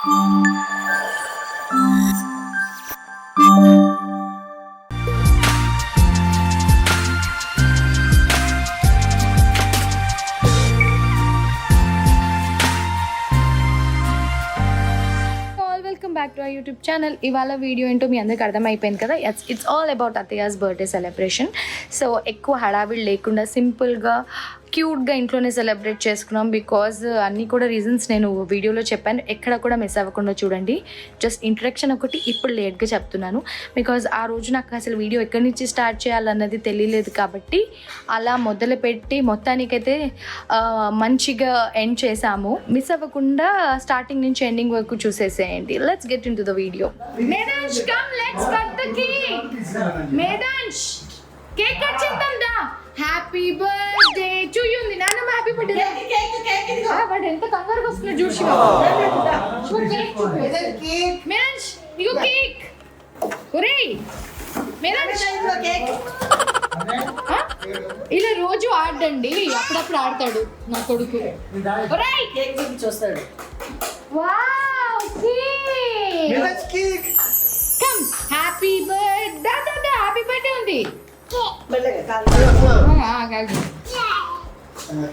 Back to our YouTube channel. ఇవాళ video ఏంటో మీ అందరికి అర్థమైపోయింది కదా. ఇట్స్ ఆల్ అబౌట్ అత్తయ్యాస్ బర్త్డే సెలబ్రేషన్. సో ఎక్కువ హడావిడి లేకుండా సింపుల్గా క్యూట్గా ఇంట్లోనే సెలబ్రేట్ చేసుకున్నాం. బికాజ్ అన్నీ కూడా రీజన్స్ నేను వీడియోలో చెప్పాను, ఎక్కడ కూడా మిస్ అవ్వకుండా చూడండి. జస్ట్ ఇంట్రడక్షన్ ఒకటి ఇప్పుడు లేట్గా చెప్తున్నాను, బికాజ్ ఆ రోజు నాకు అసలు వీడియో ఎక్కడి నుంచి స్టార్ట్ చేయాలన్నది తెలియలేదు. కాబట్టి అలా మొదలుపెట్టి మొత్తానికైతే మంచిగా ఎండ్ చేసాము. మిస్ అవ్వకుండా స్టార్టింగ్ నుంచి ఎండింగ్ వరకు చూసేసేయండి. Let's get into the video. Medansh come, let's cut the cake. Medansh cake cut చేద్దాం దా. Happy birthday to you. నాన్నమ్మ హ్యాపీ బర్త్డే. కేక్ వాడు ఎంత కంగారుగా వస్తున్నాడు చూడు శివ. మేదాంష్ ఇగో కేక్. ఒరేయ్ మేదాంష్ కేక్ ఇలా రోజు ఆడండి, అప్పుడప్పుడు ఆడతాడు నా కొడుకు. ఒరేయ్ కేక్ చూస్తాడు. Wow cake. Come happy birthday. దా హ్యాపీ బర్త్డే ఉంది.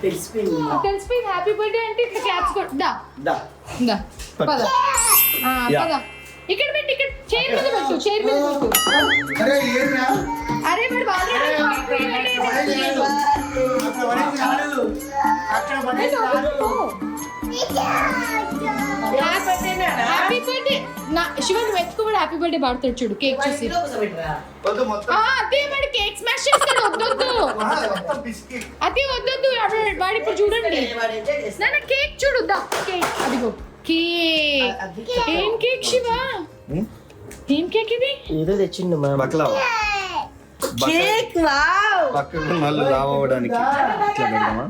తెలిసిపోయింది హ్యాపీ బర్త్డే అంటే ఇట్లా క్యాప్స్ కొట్టా. పద ఇక్కడ పెట్టి, ఇక్కడ చైర్ మీద పెట్టు, చైర్ మీద పెట్టు. అరే మరి హ్యాపీ బర్త్డే నా శివ. నువ్వు ఎత్తుకోబడి హ్యాపీ బర్త్డే పాడతాడు చూడు కేక్ చూసి. అదే వాడు కేక్ స్మాష్ చేస్తాడు. వద్దొద్దు అదే వద్దొద్దు. వాడు ఇప్పుడు చూడండి నాన్న కేక్ చూడుద్దా. కేక్ అదిగో కేక్. ఏం కేక్ శివ? ఏం కేక్ ఇది? ఏదో తెచ్చిండు మా బక్లావా కేక్. వావ్ పక్కకు మళ్ళీ లావ్ అవ్వడానికి ఇట్లా పెడదామా?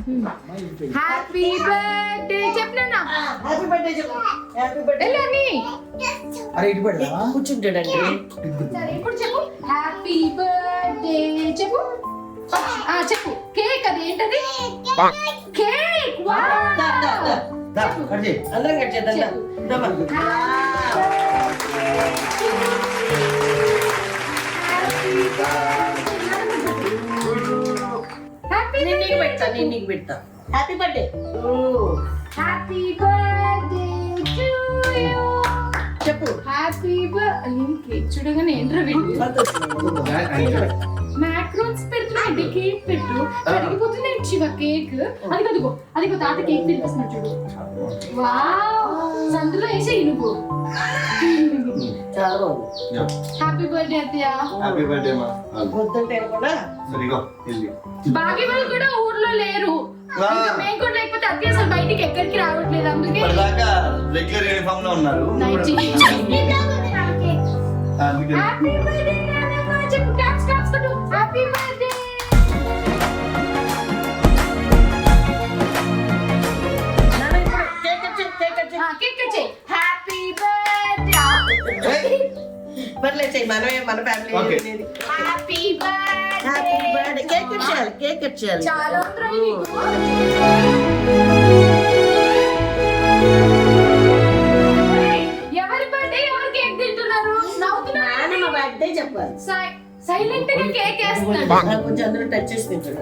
హ్యాపీ బర్త్డే చెప్పు నాన్న. హ్యాపీ బర్త్డే చెప్పు. హ్యాపీ బర్త్డే ఎలాని? అరే ఇటు పెడదామా? కూర్చుంటాడండి. సరే ఇప్పుడు చెప్పు హ్యాపీ బర్త్డే చెప్పు. చెప్పు కేక్. అది ఏంటది? కేక్. వావ్ దా కట్ చేయి. అందరం కట్ చేద్దాం. దమ్మా నీకు పెడతా. Happy birthday. Happy birthday to you చెప్పు. Happy birthday. చూడగానే ఏంట్రా వీడు మ్యాక్రోన్స్ పెడుతున్నాడు. కేక్ పెట్టు. కరిగిపోతుంది శివ కేక్. అదిగో అదిగో తాత కేక్ తినిపిస్తున్నాడు చూడు. వావ్ సందులో వేసేయి నువ్వు. చాలా బాగుంది. హ్యాపీ బర్త్డే అత్తయ్య. హ్యాపీ బర్త్డే మా. వద్దంటే కూడా సరిగా వెళ్ళి. బాగి వాళ్ళు కూడా ఊర్లో లేరు. మేము కూడా లేకపోతే అత్తయ్య అసలు బయటికి ఎక్కడికి రావట్లేదు. అందుకే రెగ్యులర్ యూనిఫామ్ లో ఉన్నారు. హ్యాపీ బర్త్డే నాన్నమ్మ చెప్పు. క్లాప్స్ కొట్టు. Happy birthday. కేక్ కట్ చేయి. Happy birthday. పర్లేదు చెయ్యి. మనమే మన family. Happy birthday. Happy birthday. Cake cut చేయాలి. కేక్ కట్ చేయాలి. చాలా ఎవరి బర్త్డే ఎవరు కేక్ తింటున్నారు? నవ్వుతున్నారు. మా బర్త్డే చెప్పాలి. సైలెంట్ గా కేక్ వేస్తున్నాడు. కొంచెం అందరూ టచ్ చేసి తింటాడు.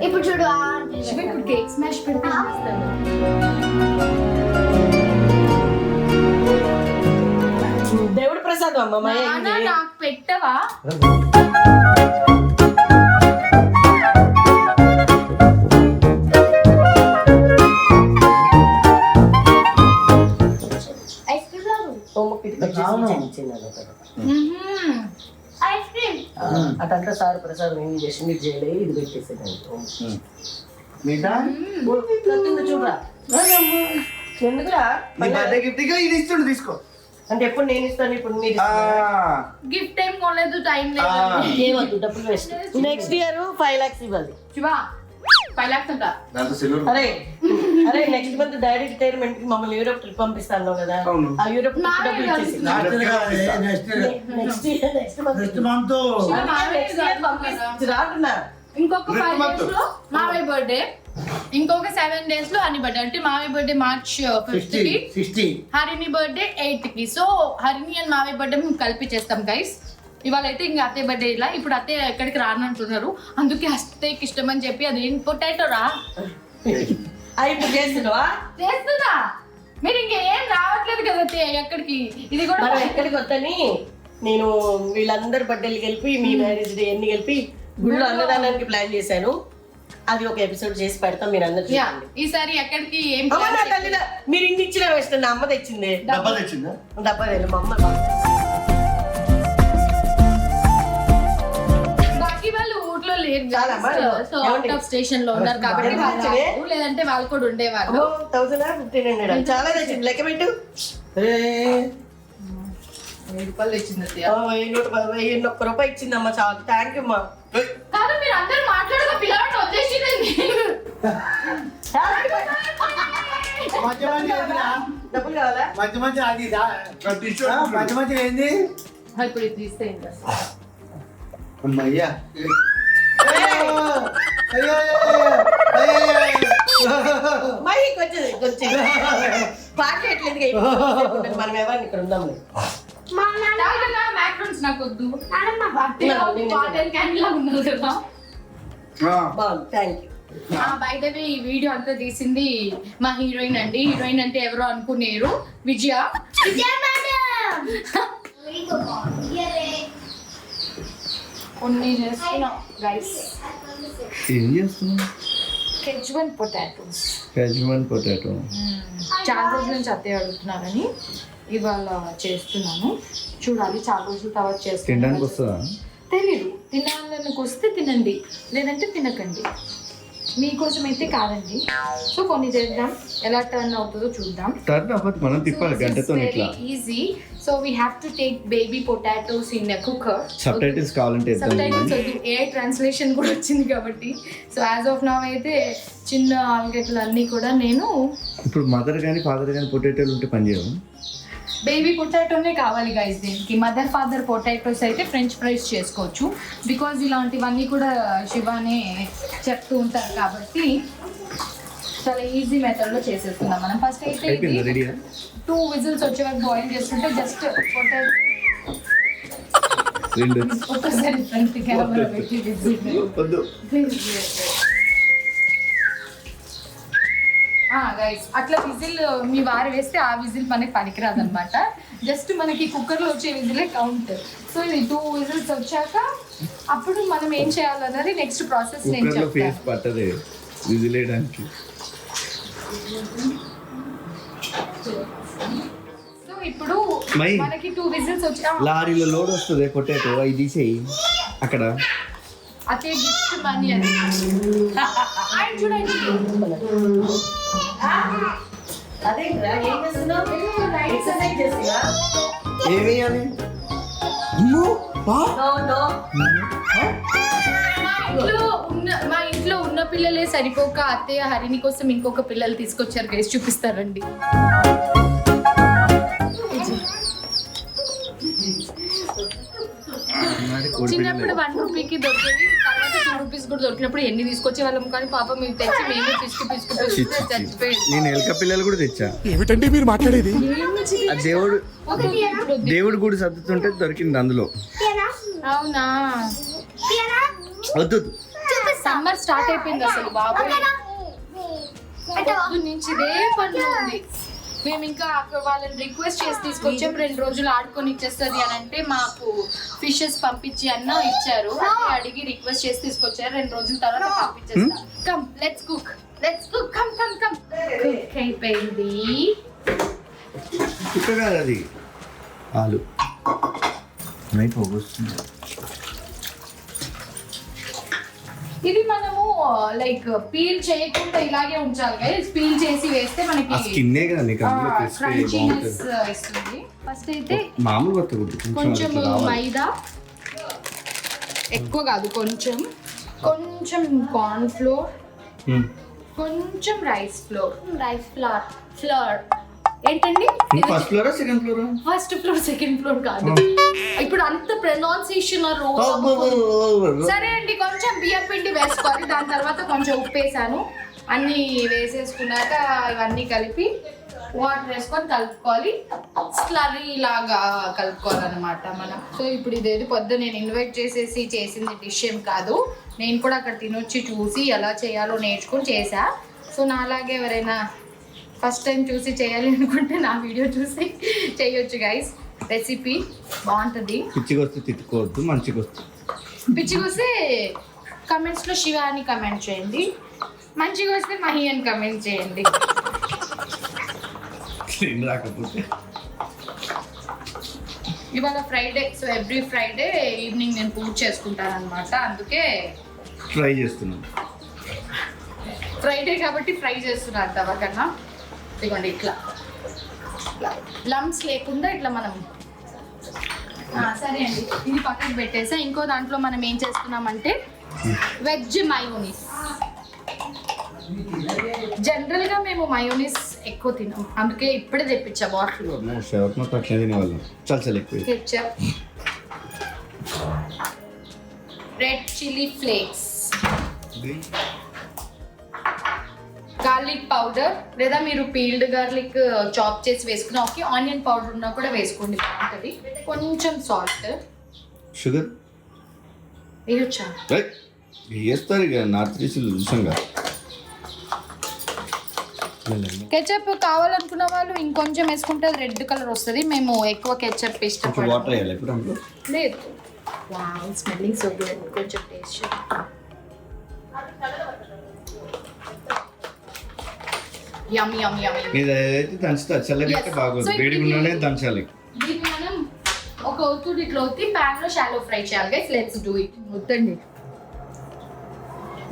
ఇప్పుడు చూడు ఇప్పుడు కేక్ స్మాష్ పెడితే దేవుడు ప్రసాదం అమ్మ. నాకు పెట్టవా? అటంతా సార్ ప్రసాదం ఏం చేసి మీరు చేయలే. ఇది పెట్టేసేదండి చూడరా. ఎందుకురా గిఫ్ట్ ఇది ఇస్తుండు తీసుకో అంటే ఎప్పుడు నేను ఇస్తాను. ఇప్పుడు మీరు గిఫ్ట్ ఏం కొనలేదు. టైం లేదు. ఏమద్దు డబ్బులు వేస్ట్. నెక్స్ట్ ఇయర్ 5 lakhs ఇవ్వాలి. శివా 5 lakhs అంట. అరే అరే నెక్స్ట్ మంత్ డాడీ రిటైర్మెంట్ కి మమ్మల్ని యూరోప్ ట్రిప్ పంపిస్తాను కదా. ఆ యూరోప్ డబ్బులు ఇచ్చేసి నెక్స్ట్ మంత్ రాకున్నా. ఇంకొక 5 days లో మావయ్య బర్త్డే. ఇంకొక 7 days లో హరిని బర్త్డే, అంటే మావి బర్త్డే March 5th కి, హరిని బర్త్డే 8th కి. సో హరిని అండ్ మావి బర్త్డే మేము కలిపి చేస్తాం గైస్. ఇవాళ అయితే ఇంకా అత్తయ్య బర్త్డే ఇలా, ఇప్పుడు అత్తయ్య ఎక్కడికి రానంటున్నారు, అందుకే అత్తయ్యకి ఇష్టం అని చెప్పి అది పొటాటో రా ఇప్పుడు చేస్తున్నావా? చేస్తున్నా. మీరు ఇంకేం రావట్లేదు కదా అత్తయ్య ఎక్కడికి, ఇది కూడా మనం ఎక్కడికి వద్దని నేను వీళ్ళందరి బర్త్డేలు కలిపి మీ మ్యారేజ్ డే అన్ని కలిపి గుళ్ళో అన్నదానానికి ప్లాన్ చేశాను. అది ఒక ఎపిసోడ్ చేసి పెడతాం, మీరు అందరు చూడండి. ఈసారి ఎక్కడికి ఏం మీరు ఇన్ని ఇచ్చిన వేస్ట్, నా అమ్మ తెచ్చింది డబ్బా తెలు మా అమ్మ. బాకీ వాళ్ళు ఊర్లో లేరు, ఏమండి? స్టేషన్ లో ఉన్నారు కాబట్టి వాళ్ళు రారు, లేదంటే వాళ్ళు కూడా ఉండేవాళ్ళు. 1500 చాలా తెచ్చింది, లెక్క పెట్టు. 1000 రూపాయలు తెచ్చింది అత్తయ్య. 1 రూపాయి ఇచ్చిందమ్మా, చాలా థ్యాంక్ యూ అమ్మా. కాదు మీరు అందరూ మాట్లాడక పిల్లవాడిని వచ్చేసిందండి. డబ్బులు కావాలా? ఏంది ఇప్పుడు ఇది తీస్తే ఇంకా అమ్మయ్యా కొంచెం పాటలేదు మనం ఎవరిని ఇక్కడ ఉందాం. మ్యాక్రోన్స్ నాకు వద్దు, క్యాండిల్ లాగా ఉన్నారు కదా. బాగుంది, thank you. By the way ఈ వీడియో అంతా తీసింది మా హీరోయిన్ అండి. హీరోయిన్ అంటే ఎవరో అనుకునేరు, విజయ. కొన్ని చేస్తున్నాం గైస్. ఏం చేస్తున్నావు? కెజ్వన్ పొటాటోస్. చాలా రోజుల నుంచి అత్తయ్య అడుగుతున్నారని ఇవాళ చేస్తున్నాను. చూడాలి, చాలా రోజుల తర్వాత తినడానికి చేస్తున్నాను. వస్తుందా తెలీదు, తినాలనికి వస్తే తినండి, లేదంటే తినకండి. మీకోసం అయితే కాదండి. సో కొన్ని చేద్దాం, ఎలా టర్న్ అవుతుందో చూద్దాం. టర్న్ అవ్వదు, మనం తిప్పాలి గంటతో ఇట్లా. Easy. So we have to take baby potatoes in a cooker. Subtitles కావాలంటే AI ట్రాన్స్లేషన్ కూడా వచ్చింది కాబట్టి. సో యాజ్ ఆఫ్ నౌ అయితే చిన్న ఆలుగడ్డలు అన్నీ కూడా నేను ఇప్పుడు మదర్ కానీ ఫాదర్ కానీ పొటాటోలు ఉంటే పని చేయవు. బేబీ పొటాటోనే కావాలి గైస్ దీనికి. మదర్ ఫాదర్ పొటాటోస్ అయితే ఫ్రెంచ్ ఫ్రైస్ చేసుకోవచ్చు, బికాజ్ ఇలాంటివన్నీ కూడా శివానే చెప్తూ ఉంటారు కాబట్టి చాలా ఈజీ మెథడ్లో చేసేస్తున్నాం మనం. ఫస్ట్ అయితే ఇది 2 whistles వచ్చే వరకు బాయిల్ చేసుకుంటే జస్ట్ పొటాటో ఒక్కసారి ఫ్రంట్ కెమెరా పెట్టి గైస్ అట్లా విజిల్ మీ వారు వేస్తే ఆ విజిల్ మనకి పనికిరాదు అనమాట. జస్ట్ మనకి కుక్కర్లో వచ్చే విజిలే కౌంట్. సో ఇది 2 whistles వచ్చాక అప్పుడు మనం ఏం చేయాలన్నది నెక్స్ట్ ప్రాసెస్ నేను చెప్తాను. సో ఇప్పుడు మనకి 2 whistles వచ్చా లారీలో లోడ్ వస్తుంది పొటాటో, అవి తీసేయి అక్కడ. అదే గిఫ్ట్ మనీ అది. చూడండి ఏమేయాలి? మా ఇంట్లో ఉన్న పిల్లలే సరిపోక అత్తయ్య హరిని కోసం ఇంకొక పిల్లలు తీసుకొచ్చారు గైస్, చూపిస్తారండి. చిన్నప్పుడు 1 రూపీకి దొరికేవి, తర్వాత 2 రూపీస్ కూడా దొరికినప్పుడు ఎన్ని తీసుకొచ్చే వాళ్ళం, కానీ పాప మేము తెచ్చి మేమే పిసుకు చచ్చిపోయింది. నేను ఎలక పిల్లలు కూడా తెచ్చా. ఏమిటండి మీరు మాట్లాడేది? దేవుడు గుడి సర్దుతుంటే దొరికింది అందులో. అవునా? వద్దు, సమ్మర్ స్టార్ట్ అయిపోయింది అసలు బాబు నుంచి ఇదే పని ఉంది. మేము ఇంకా వాళ్ళని రిక్వెస్ట్ చేసి తీసుకొచ్చాం, 2 రోజులు ఆడుకొని ఇచ్చేస్తుంది అని అంటే మాకు ఫిషెస్ పంపించి అన్న ఇచ్చారు. అడిగి రిక్వెస్ట్ చేసి తీసుకొచ్చారు, 2 రోజుల తర్వాత పంపించేస్తాం. Come let's cook, come cook అయిపోయింది. కుక్కగా అది ఆలు అయిపోతుంది. ఇది మనము లైక్ పీల్ చేయకుండా ఇలాగే ఉంచాలి గైస్. పీల్ చేసి వేస్తే మనకి స్కిన్నే కదా నీకు అందులో క్రంచీనెస్ ఇస్తుంది. ఫస్ట్ అయితే మామూలుగా కొంచెం మైదా, ఎక్కువ కాదు, కొంచెం కార్న్ ఫ్లోర్, కొంచెం రైస్ ఫ్లోర్. ఏంటండి first flora second flora? First floor second floor కాదు, ఇప్పుడు అంత ప్రొనౌన్సియేషన్ సరే అండి. కొంచెం బియ్యం పిండి వేసుకోవాలి, దాని తర్వాత కొంచెం ఉప్పు వేసాను, అన్నీ వేసేసుకున్నాక ఇవన్నీ కలిపి వాటర్ వేసుకొని కలుపుకోవాలి. స్లరీ లాగా కలుపుకోవాలన్నమాట మనం. సో ఇప్పుడు ఇదేది పొద్దు నేను ఇన్వైట్ చేసేసి చేసింది డిష్ ఏం కాదు, నేను కూడా అక్కడ తినొచ్చి చూసి ఎలా చేయాలో నేర్చుకొని చేసా. సో నాలాగే ఎవరైనా ఫస్ట్ టైం చూసి చేయాలి అనుకుంటే నా వీడియో చూసి చేయొచ్చు గైస్. రెసిపీ బాగుంటుంది. పిచ్చిగా వస్తే తిట్టుకోవద్దు, మంచిగా వస్తే పిచ్చిగా వస్తే కమెంట్స్లో శివ అని కమెంట్ చేయండి, మంచిగా వస్తే మహి అని కమెంట్ చేయండి. రాకపోతే ఇవాళ Friday, so every Friday evening నేను పూజ చేసుకుంటాను అనమాట. అందుకే ట్రై చేస్తున్నాను. ఫ్రైడే కాబట్టి ఫ్రై చేస్తున్నాను తవకన్నా. ఇదిగోండి ఇట్లా లమ్స్ లేకుండా ఇట్లా మనం సరే అండి, ఇది పక్కకు పెట్టేసా. ఇంకో దాంట్లో మనం ఏం చేస్తున్నామంటే వెజ్ మయోనీస్. జనరల్గా మేము మయోనీస్ ఎక్కువ తినాం, అందుకే ఇప్పుడే తెప్పించా బాటిల్. షవర్మా పట్ల తినేవాళ్ళం, చాలా ఎక్కువ. Ketchup, red chilli flakes, garlic powder, లేదా మీరు పీల్డ్ గార్లిక్ చాప్ చేసి వేసుకున్నా ఓకే, ఆనియన్ పౌడర్ ఉన్నా కూడా వేసుకోండి, బాగుంటుంది. కొంచెం సాల్ట్, షుగర్ వేయొచ్చా? వేస్తారు ఇక నార్త్ ఈస్ట్ చూసాంగా. కెచప్ కావాలనుకున్న వాళ్ళు ఇంకొంచెం వేసుకుంటే రెడ్ కలర్ వస్తుంది. మేము ఎక్కువ కెచప్ వాటర్ ఇష్టపడము. వేయాలి ఇప్పుడు అందులో. లేదు, వావ్ స్మెల్లింగ్ సో గుడ్. కొంచెం టేస్ట్ యమ్ యమ్ యమ్. ఇది అయితే దంచుతా, చల్లగైతే బాగోదు, So, వేడిగా ఉండనే దంచాలి. దీన్ని మనం ఒక ఒత్తుడి ఇట్లా ఒత్తి ప్యాన్ లో షాలో ఫ్రై చేయాలి గైస్. Let's do it. వద్దండి,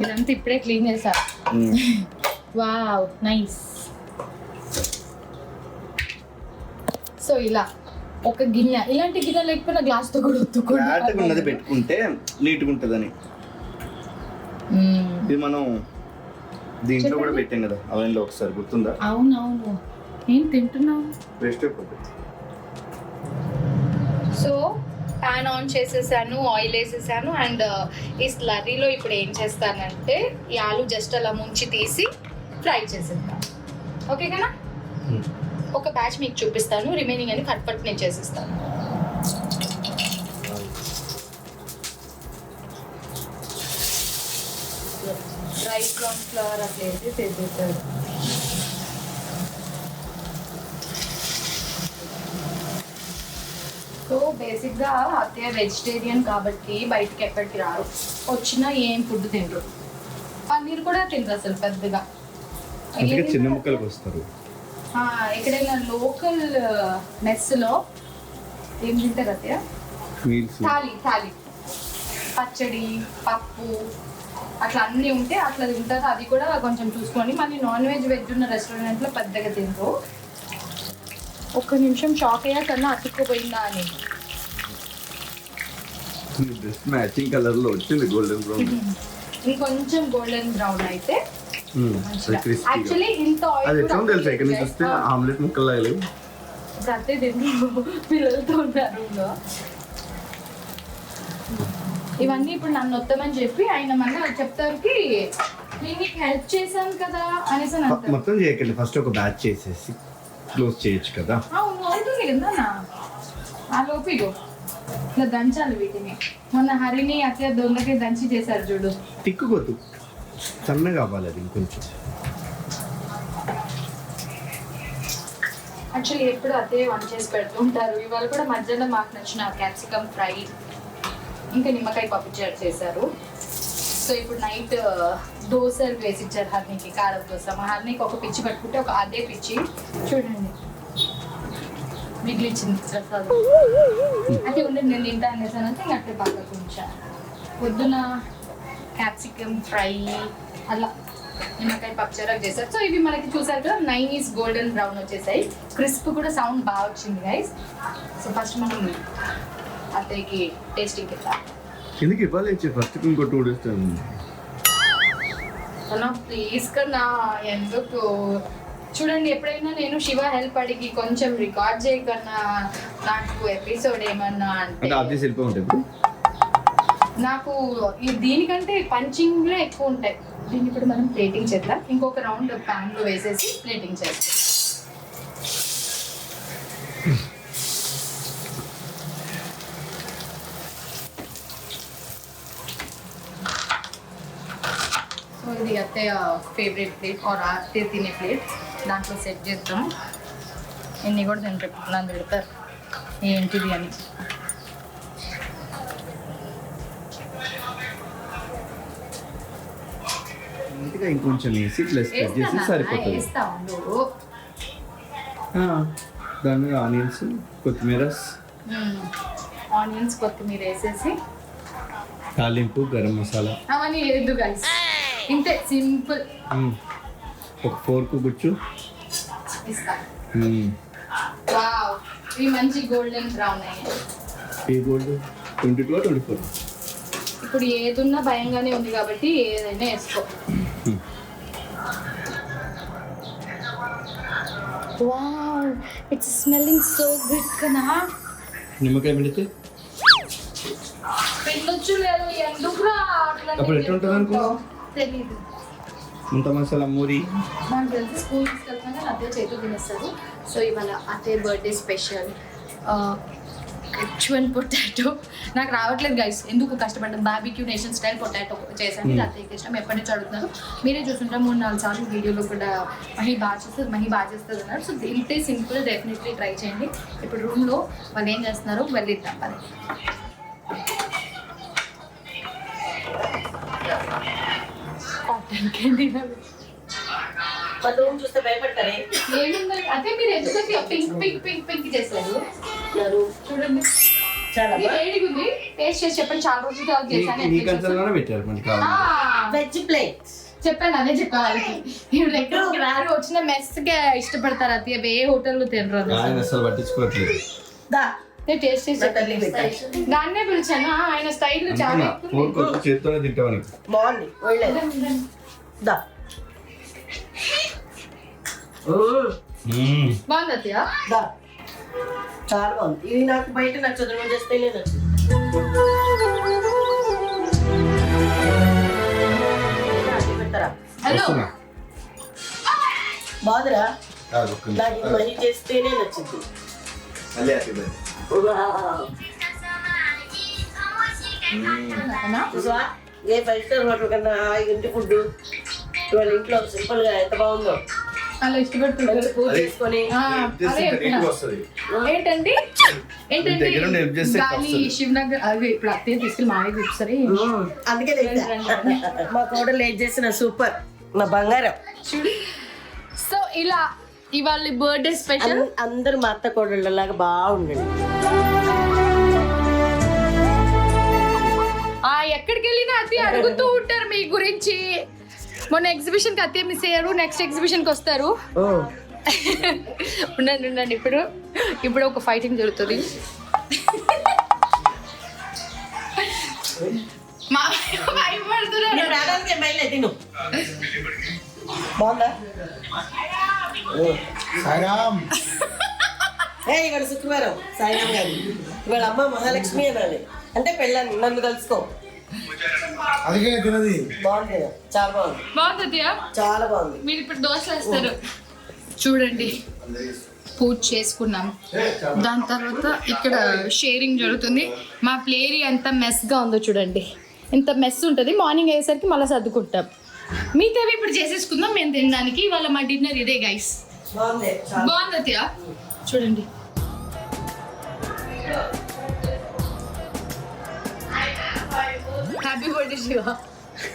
ఇదంతా ఇప్పుడే క్లీన్ చేసా. Wow nice. సో ఇలా ఒక గిన్నె, ఇలాంటి గిన్నె లేకపోయినా గ్లాస్ తో కూడా ఫ్లాట్గా ఉన్నది పెట్టుకుంటే నీట్గా ఉంటుందని. ఇది మనం దీంట్లో కూడా పెట్టాం కదా అవన్లో, ఒకసారి గుర్తుందా? అవునవును, ఏం తింటున్నావు? వేస్ట్ అయిపోతుంది. సో ప్యాన్ ఆన్ చేసేసాను, ఆయిల్ వేసేసాను. అండ్ ఈ స్లర్రీలో ఇప్పుడు ఏం చేస్తానంటే ఈ ఆలు జస్ట్ అలా ముంచి తీసి ఫ్రై చేసేద్దాం, ఓకే కదా? ఒక బ్యాచ్ మీకు చూపిస్తాను, రిమైనింగ్ అని ఫట్ నేను చేసేస్తాను. డ్రై కార్న్ ఫ్లవర్ అట్లా వేసి చేసేస్తాను. సో బేసిక్గా అత్తయ్య వెజిటేరియన్ కాబట్టి బయటికి ఎక్కడికి రారు, వచ్చినా ఏం ఫుడ్ తినరు. పన్నీర్ కూడా తినరు అసలు పెద్దగా. అందుకే చిన్న ముక్కలకు వస్తారు. ఎక్కడైనా లోకల్ మెస్లో ఏం తింటారు అత్తయ్య? థాలీ థాలీ, పచ్చడి, పప్పు అట్లా అన్నీ ఉంటే అట్లా తింటారు. అది కూడా కొంచెం చూసుకోండి. మళ్ళీ నాన్ వెజ్ వెజ్ ఉన్న రెస్టారెంట్లో పెద్దగా తినరు. ఒక్క నిమిషం షాక్ అయ్యా కన్నా అతుక్కుపోయిందా అని. మ్యాచింగ్ కలర్ లో వచ్చింది గోల్డెన్ బ్రౌన్. ఇంకొంచెం గోల్డెన్ బ్రౌన్ అయితే యాక్చువల్లీ ఇంత అది ఆయిల్ ఎట్లా తెలుసా, ఇక్కడ నుంచి వస్తే ఆమ్లెట్ ముక్కలు లాగలి. ప్రతి తింటూ పిల్లలతో ఉన్నారు. ఇవన్నీ ఇప్పుడు నన్ను వస్తామని చెప్పి ఆయన మళ్ళీ వాళ్ళు చెప్తారుకి నేను నీకు హెల్ప్ చేశాను కదా అనేసి అని అంటారు. మొత్తం చేయకండి, ఫస్ట్ ఒక బ్యాచ్ చేసేసి క్లోజ్ చేయొచ్చు కదా. అవును అవుతుంది కదా. ఆ లోపిగో ఇట్లా దంచాలి వీటిని. మొన్న హరిని అత్య దొంగకి దంచి చేశారు చూడు. తిక్కుకోద్దు, సన్నగా అవ్వాలి అది ఇంకొంచెం. యాక్చువల్లీ ఎప్పుడు అత్తయ్య వంట చేసి పెడుతుంటారు. ఇవాళ కూడా మధ్యాహ్నం మాకు నచ్చిన క్యాప్సికమ్ ఫ్రై ఇంకా నిమ్మకాయ పప్పుచారు చేశారు. సో ఇప్పుడు నైట్ దోశలు వేసి ఇచ్చారు హర్నికి, కారం దోశ. మా హర్నికి ఒక పిచ్చి పట్టుకుంటే ఒక అదే పిచ్చి చూడండి మిగిలిచ్చింది ప్రసాదం. అంటే ఉండండి నేను తింటా అనేసాను అంటే అట్టే బాగా కొంచెం పొద్దున క్యాప్సికమ్ ఫ్రై అలా నిమ్మకాయ పప్పుచారు చేశారు. సో ఇవి మనకి చూసారు కదా నైస్ గోల్డెన్ బ్రౌన్ వచ్చేసాయి. క్రిస్ప్ కూడా సౌండ్ బాగా వచ్చింది గైస్. సో ఫస్ట్ మనం అత్తయ్యకి టేస్టింగ్ ఇద్దాం. ఎందుకు ఇవ్వాలి ఫస్ట్ ఇంకో 2 days అన్నా ప్లీజ్ కన్నా, ఎందుకు చూడండి ఎప్పుడైనా నేను శివ హెల్ప్ అడిగి కొంచెం రికార్డ్ చేయకన్నా నాకు ఎపిసోడ్ ఏమన్నా అంటే ఆబ్వియస్ వెళ్ళిపోయి ఉంటాయి. నాకు దీనికంటే పంచింగ్లే ఎక్కువ ఉంటాయి. దీన్ని ఇప్పుడు మనం ప్లేటింగ్ చేద్దాం. ఇంకొక రౌండ్ ప్యాన్లో వేసేసి ప్లేటింగ్ చేస్తాం. సో ఇది అత్తయ్య ఫేవరెట్ ప్లేట్ ఆర్ అత్తయ్య తినే ప్లేట్, దాంట్లో సెట్ చేద్దాం. ఎన్ని కూడా తింటారు, నన్ను పెడతారు ఏంటిది అని. ఇంటిగా ఇంకొంచెం వేసి ప్లస్ కట్ చేసి సరిపోతుంది. వేస్తా ఉండు. దాని మీద ఆనియన్స్, కొత్తిమీర, ఆనియన్స్, కొత్తిమీర వేసేసి తాలింపు, గరం మసాలా అవన్నీ వేయద్దు గైస్, ఇంతే సింపుల్. ఒక ఫోర్క్ గుచ్చు. ఇస్తా. వావ్, ఇవి మంచి గోల్డెన్ బ్రౌన్ అయ్యాయి. ఈ గోల్డ్ 22 or 24. ఇప్పుడు ఏదున్నా భయంగానే ఉంది కాబట్టి ఏదైనా వేసుకో. Wow, it's smelling so good కదా. నిమ్మకాయ పిండితే పిండొచ్చు లేదు, ఎందుకురా అట్లా అప్పుడు ఎట్లా ఉంటుంది అనుకున్నావు? తెలీదు. ముంత మసాలా మూరి నాకు తెలిసి స్కూల్ తీసుకెళ్తాను కానీ అత్తయ్య చేతులు తినేస్తారు. సో ఇవాళ అత్తయ్య బర్త్డే స్పెషల్ H1 పొటాటో. నాకు రావట్లేదు గైస్, ఎందుకు కష్టపడ్డాను. బార్బిక్యూ నేషన్ స్టైల్ పొటాటో చేశాను. ఇది అత్తయ్యకి ఇష్టం, ఎప్పటి నుంచి అడుగుతున్నారు. మీరే చూస్తుంటారు 3-4 సార్లు వీడియోలో కూడా మహి బాగా చేస్తుంది అన్నారు. సో ఇంతే సింపుల్, డెఫినెట్లీ ట్రై చేయండి. ఇప్పుడు రూమ్లో వాళ్ళు ఏం చేస్తున్నారు వెళ్ళిద్దాం పని. రూమ్ చూస్తే భయపడతారే. ఏముంది అదే, మీరు ఎందుకంటే పింక్ పింక్ పింక్ పింక్ చేశారు చూడండి. చాలా వేడిగా ఉంది, టేస్ట్ చేసి చెప్పండి. చాలా రోజులు కాల్ చేశాను. ఈ కల్చర్లోనే పెట్టారు మనకి కావాలి. వెజ్ ప్లేట్ చెప్పాను, అదే చెప్పాను వాళ్ళకి. మీరు ఎక్కడికి రారు, వచ్చిన మెస్గా ఇష్టపడతారు. అది ఏ హోటల్లో తినరు. ఆయన అసలు పట్టించుకోవట్లేదు. దా టేస్ట్ చేసి చెప్పండి. దాన్నే పిలిచాను. ఆయన స్టైల్ చాలా ఫోర్క్ చేత్తోనే తింటామని. బాగుంది, ఒళ్ళే. దా బాగుంది అత్తయ్య. దా చాలా బాగుంది. ఇది నాకు బయట నచ్చదు, నువ్వు చేస్తేనే నచ్చదు. పెడతారా? హలో, వస్తున్నా. బాగుందిరా. కాదు, ఒక్క నిమిషం. నాకు ఇది మనీ చేస్తేనే నచ్చింది. మళ్ళీ హ్యాపీ బర్త్డే. చూసావా, ఏ 5 స్టార్ హోటల్ కన్నా ఇంటి ఫుడ్ ఇవాళ ఇంట్లో సింపుల్ గా ఎంత బాగుందో. అలా ఇష్టపడుతున్నారు. పూజ చేసుకొని అదే ఏంటండి దగ్గర ఉండి help చేస్తే గాలి శివనగర్ అవి ఇప్పుడు అత్తయ్య తీసుకెళ్ళి మావే చూపిస్తారు. అందుకే మా కోడ లేట్ చేసిన సూపర్, నా బంగారం. చూడు, సో ఇలా ఇవాళ బర్త్డే స్పెషల్. అందరూ మా అత్త కోడళ్ళలాగా బాగుండండి. ఎక్కడికి వెళ్ళినా అత్తయ్య అడుగుతూ ఉంటారు మీ గురించి. మొన్న ఎగ్జిబిషన్ కి అత్తయ్య మిస్ అయ్యారు, నెక్స్ట్ ఎగ్జిబిషన్ కి వస్తారు. ఉండండి, ఇప్పుడు ఒక ఫైటింగ్ జరుగుతుంది. తిను బాగుందా? ఇవాళ శుక్రవారం సాయంత్రం గారు, ఇవాళ అమ్మ మహాలక్ష్మి అనాలి. అంటే పెళ్ళాన్ని నన్ను కలుసుకో. అదిగే తినది. బాగుంది కదా, చాలా బాగుంది. బాగుంది అత్తయ్య, చాలా బాగుంది. మీరు ఇప్పుడు దోశలు వేస్తారు చూడండి. పూజ చేసుకున్నాం, దాని తర్వాత ఇక్కడ షేరింగ్ జరుగుతుంది. మా ప్లేరీ ఎంత మెస్గా ఉందో చూడండి. ఇంత మెస్ ఉంటుంది. మార్నింగ్ అయ్యేసరికి మళ్ళీ సర్దుకుంటాం. మిగతావి ఇప్పుడు చేసేసుకుందాం మేము తినడానికి. ఇవాళ మా డిన్నర్ ఇదే గైస్. బాగుంది, బాగుంది అత్తయ్య, చూడండి. Happy birthday Shiva.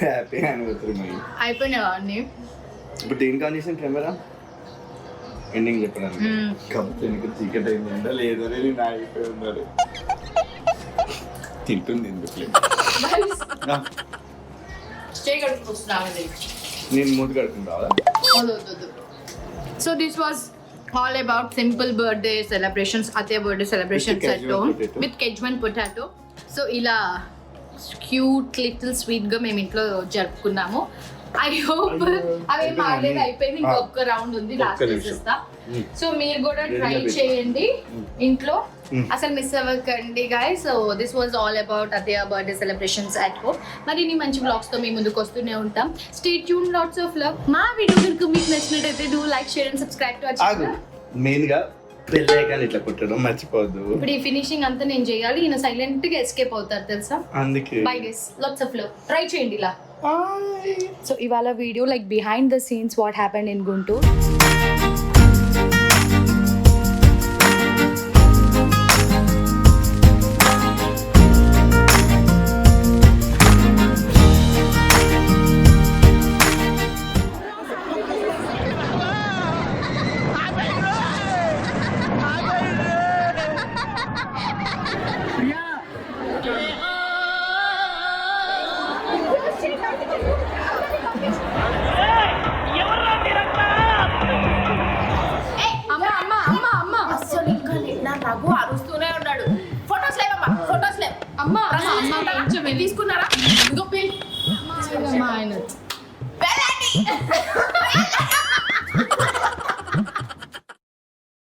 Happy anniversary మరి. అయిపోయినావా అన్నీ? ఇప్పుడు దేనికి ఆన్ చేసిన కెమెరా? ఎండింగ్ చెప్పడానికి. కాకపోతే నీకు చీకటి అయిందా లేదో నేను అయిపోయి ఉన్నాడు. తింటుంది ఎందుకు నేను మూడు కడుతుంది కావాలా? So this was all about simple birthday celebrations, Atya birthday celebrations at home with H1 potato. So ఇలా క్యూట్ లిటిల్ స్వీట్గా మేము ఇంట్లో జరుపుకున్నాము. ఐ హోప్ అవి మాడలేదు, అయిపోయింది. ఇంకొక రౌండ్ ఉంది, లాస్ట్ నిమిషం. చేసేస్తా. సో మీరు కూడా ట్రై చేయండి ఇంట్లో, అసలు మిస్ అవ్వకండి guys. So this was all about అత్తయ్య బర్త్డే సెలబ్రేషన్స్ అట్ హోమ్. మరిన్ని మంచి బ్లాగ్స్ తో మీ ముందుకు వస్తూనే ఉంటాం. Stay tune, LADS of love. మా వీడియో కనుక మీకు నచ్చినట్టయితే do like, share and subscribe to our channel. Main గా బెల్ ఐకాన్ ఇట్లా కొట్టడం మర్చిపోవద్దు. ఇప్పుడు ఈ ఫినిషింగ్ అంతా నేను చేయాలి, ఈయన సైలెంట్ గా ఎస్కేప్ అవుతారు తెలుసా. అందుకే bye guys, lots of love. Try చేయండి ఇలా. సో ఇవాళ video like behind the scenes what happened in Guntur. Raghu అరుస్తూనే ఉన్నాడు. ఫొటోస్ లేవమ్మా, ఫొటోస్ లేవు. అమ్మా తీసుకున్నారా?